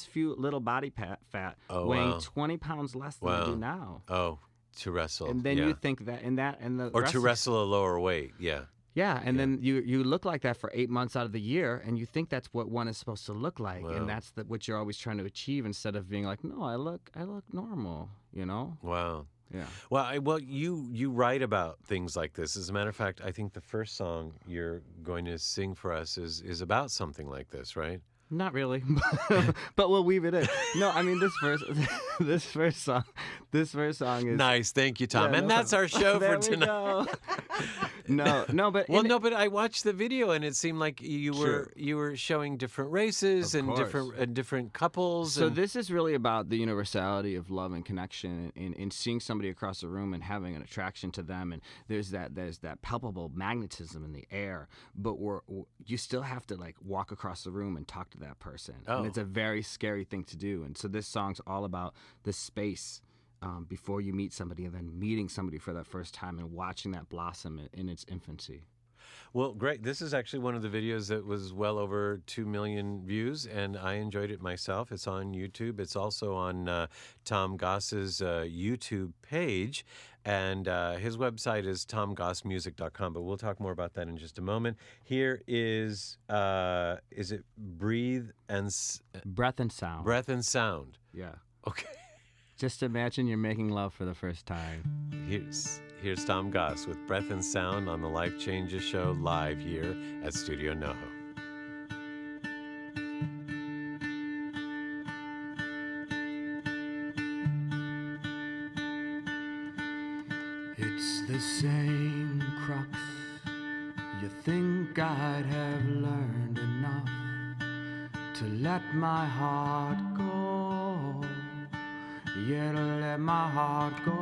few little body fat, weighing wow. 20 pounds less than I do now. Oh, to wrestle. And then yeah. you think that, and the or to wrestle a lower weight. Yeah. Yeah, and then you look like that for 8 months out of the year, and you think that's what one is supposed to look like, Wow. and that's what you're always trying to achieve, instead of being like, no, I look normal, Wow. Yeah. Well, you write about things like this. As a matter of fact, I think the first song you're going to sing for us is about something like this, right? Not really, but we'll weave it in. No, I mean this first song is Nice, thank you, Tom. Yeah, and no that's our show There for we tonight. go. no, but Well, but I watched the video, and it seemed like you were showing different races Of and course. different couples. So and, this is really about the universality of love and connection, and seeing somebody across the room and having an attraction to them, and there's that palpable magnetism in the air, but you still have to like walk across the room and talk to that person, Oh. and it's a very scary thing to do. And so this song's all about the space before you meet somebody, and then meeting somebody for that first time and watching that blossom in its infancy. Well, great. This is actually one of the videos that was well over 2 million views, and I enjoyed it myself. It's on YouTube. It's also on Tom Goss's YouTube page, and his website is tomgossmusic.com, but we'll talk more about that in just a moment. Here is it Breathe and Breath and sound. Breath and Sound? Yeah. Okay. Just imagine you're making love for the first time. Here's Tom Goss with Breath and Sound on the Life Changes Show live here at Studio NoHo. It's the same crux. You think I'd have learned enough to let my heart go. Yeah, to let my heart go.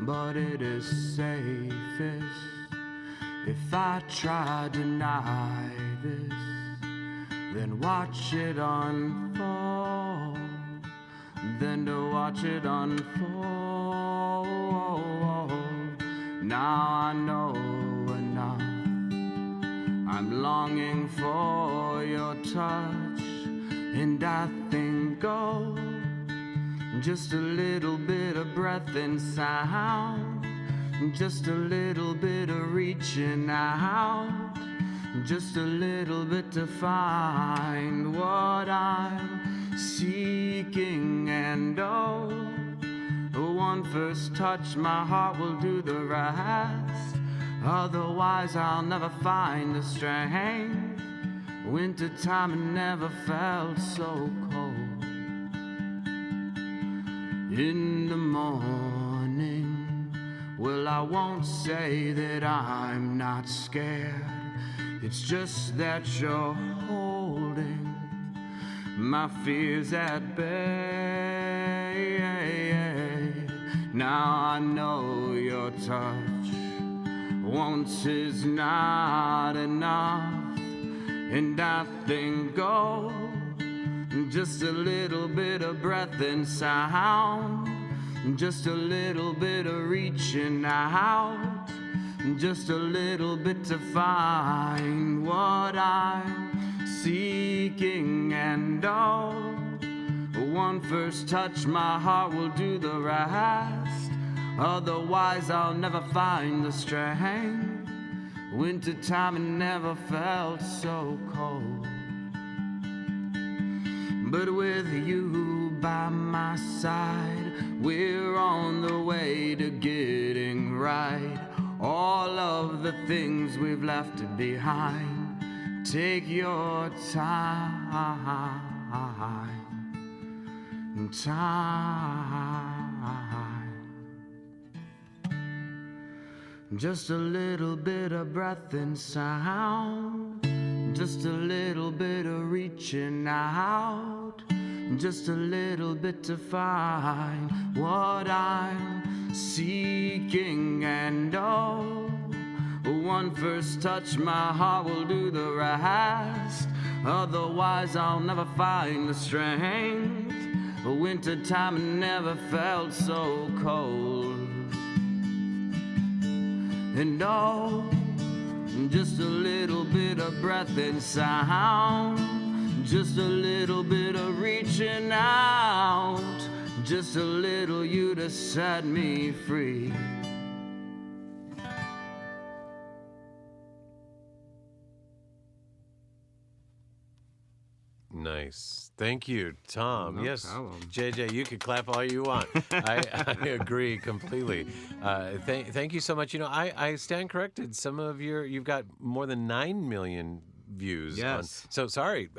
But it is safest if I try to deny this, then watch it unfold. Then to watch it unfold. Now I know enough. I'm longing for your touch, and I think, oh, just a little bit of breath and sound, just a little bit of reaching out, just a little bit to find what I'm seeking. And oh, one first touch, my heart will do the rest. Otherwise I'll never find the strength. Wintertime, it never felt so cold. In the morning, well, I won't say that I'm not scared. It's just that you're holding my fears at bay. Now I know your touch once is not enough, and I think, oh, just a little bit of breath and sound, just a little bit of reaching out, just a little bit to find what I'm seeking. And oh, one first touch, my heart will do the rest. Otherwise I'll never find the strength. Wintertime, it never felt so cold. But with you by my side, we're on the way to getting right. All of the things we've left behind. Take your time. time. Just a little bit of breath and sound, just a little bit of reaching out, just a little bit to find what I'm seeking. And oh, one first touch, my heart will do the rest. Otherwise I'll never find the strength. Winter time never felt so cold. And oh, just a little bit of breath and sound, just a little bit of reaching out, just a little you to set me free. Nice. Thank you, Tom. No yes, problem. JJ, you can clap all you want. I agree completely. Thank you so much. You know, I stand corrected. Some of you've got more than 9 million views. Yes. So sorry.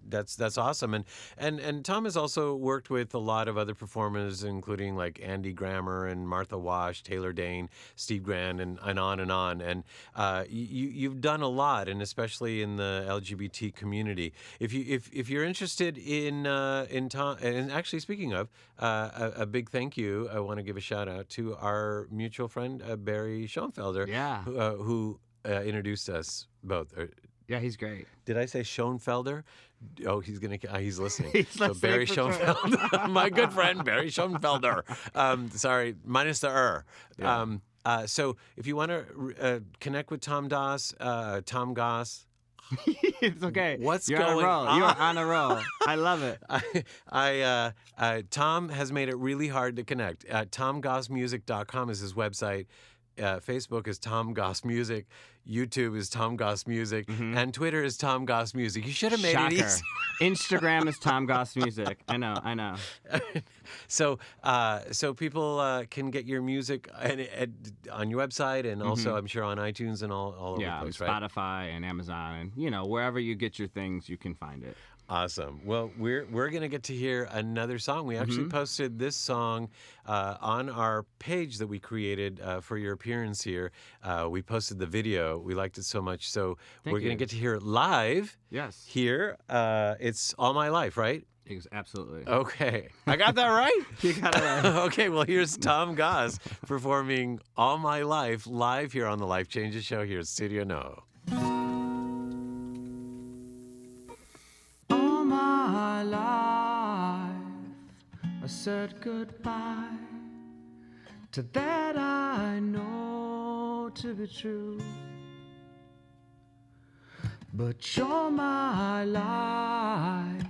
That's awesome. And Tom has also worked with a lot of other performers, including like Andy Grammer and Martha Wash, Taylor Dane, Steve Grand, and on and on. And you've done a lot, and especially in the LGBT community. If you're interested in Tom, and actually speaking of, a big thank you, I want to give a shout out to our mutual friend Barry Schoenfelder, Yeah. who introduced us both. Yeah, he's great. Did I say Schoenfelder? Oh, he's listening. He's So listening Barry for sure. Schoenfelder, my good friend Barry Schoenfelder. Sorry, minus the Yeah. So if you want to connect with Tom Goss, It's okay. What's You're going on a roll. on? You're on a roll. I love it. Tom has made it really hard to connect. TomGossMusic.com is his website. Facebook is Tom Goss Music. YouTube is Tom Goss Music. And Twitter is Tom Goss Music. You should have made it Shocker. easy. Instagram is Tom Goss Music. I know. So people can get your music on your website, and also I'm sure on iTunes and all over Yeah, the place, right? Spotify and Amazon, and wherever you get your things, you can find it. Awesome. Well, we're gonna get to hear another song. We actually posted this song on our page that we created for your appearance here. We posted the video. We liked it so much, so we're gonna you. get to hear it live. Yes. Here, it's All My Life, right? Absolutely. Okay, I got that right. You got it right. Okay, well, here's Tom Goss performing All My Life live here on the Life Changes Show here at Studio No. All my life, I said goodbye to that I know to be true. But you're my life,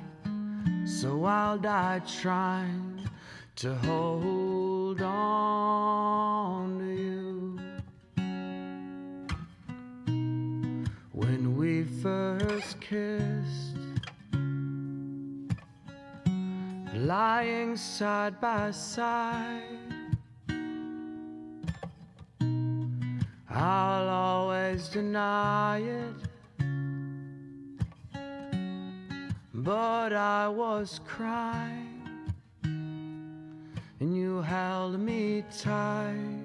so I'll die trying to hold on to you. When we first kissed, lying side by side, I'll always deny it, but I was crying and you held me tight.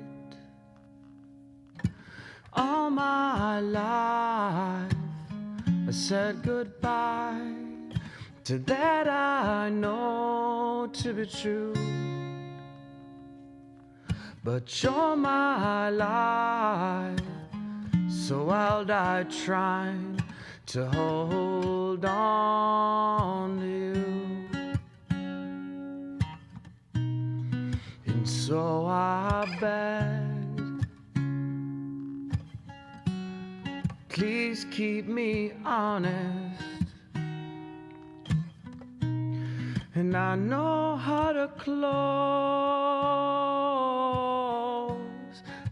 All my life I said goodbye to that I know to be true. But you're my life, so I'll die trying to hold on to you. And so I begged, please keep me honest. And I know how to close,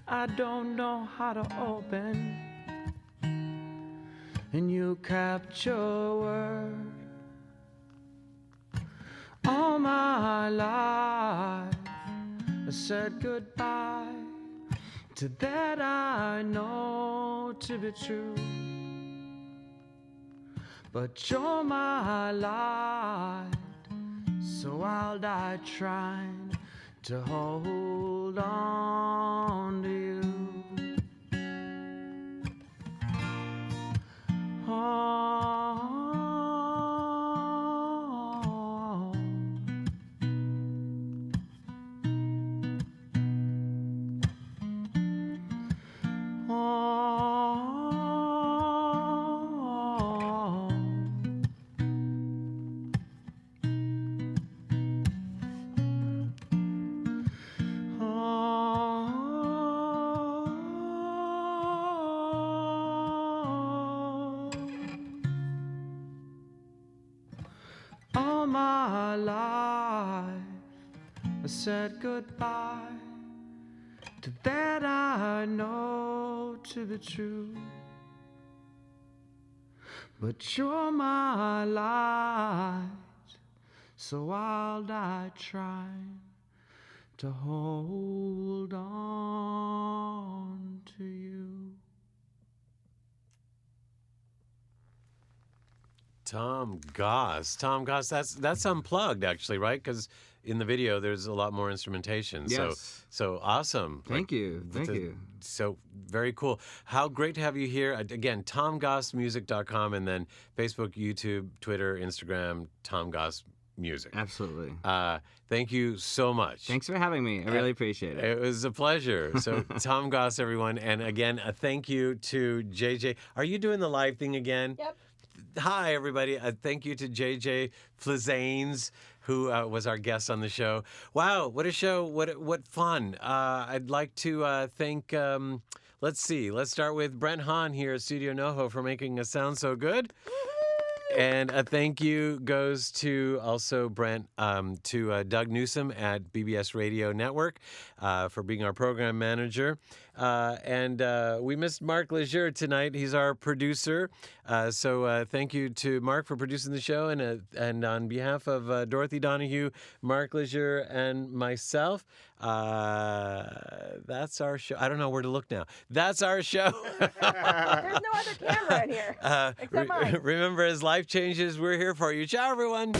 I don't know how to open. And you kept your word. All my life I said goodbye to that I know to be true. But you're my light, so I'll die trying to hold on to you. All my life I said goodbye to that I know to be true. But you're my light, so I'll die trying to hold on to you. Tom Goss. Tom Goss, that's unplugged actually, right? Because in the video there's a lot more instrumentation. Yes. So awesome. Thank you. Thank you. So very cool. How great to have you here. Again, TomGossMusic.com, and then Facebook, YouTube, Twitter, Instagram, Tom Goss Music. Absolutely. Thank you so much. Thanks for having me. I really appreciate it. It was a pleasure. So Tom Goss, everyone. And again, a thank you to JJ. Are you doing the live thing again? Yep. Hi, everybody. Thank you to JJ Flizanes, who was our guest on the show. Wow, what a show. What fun. I'd like to thank, let's see, let's start with Brent Hahn here at Studio NoHo for making us sound so good. And a thank you goes to also Brent, to Doug Newsom at BBS Radio Network for being our program manager. And we missed Mark Lejeune tonight. He's our producer. So thank you to Mark for producing the show. And on behalf of Dorothy Donahue, Mark Lejeune, and myself, that's our show. I don't know where to look now. That's our show. There's no other camera in here except mine. Remember, as life changes, we're here for you. Ciao, everyone.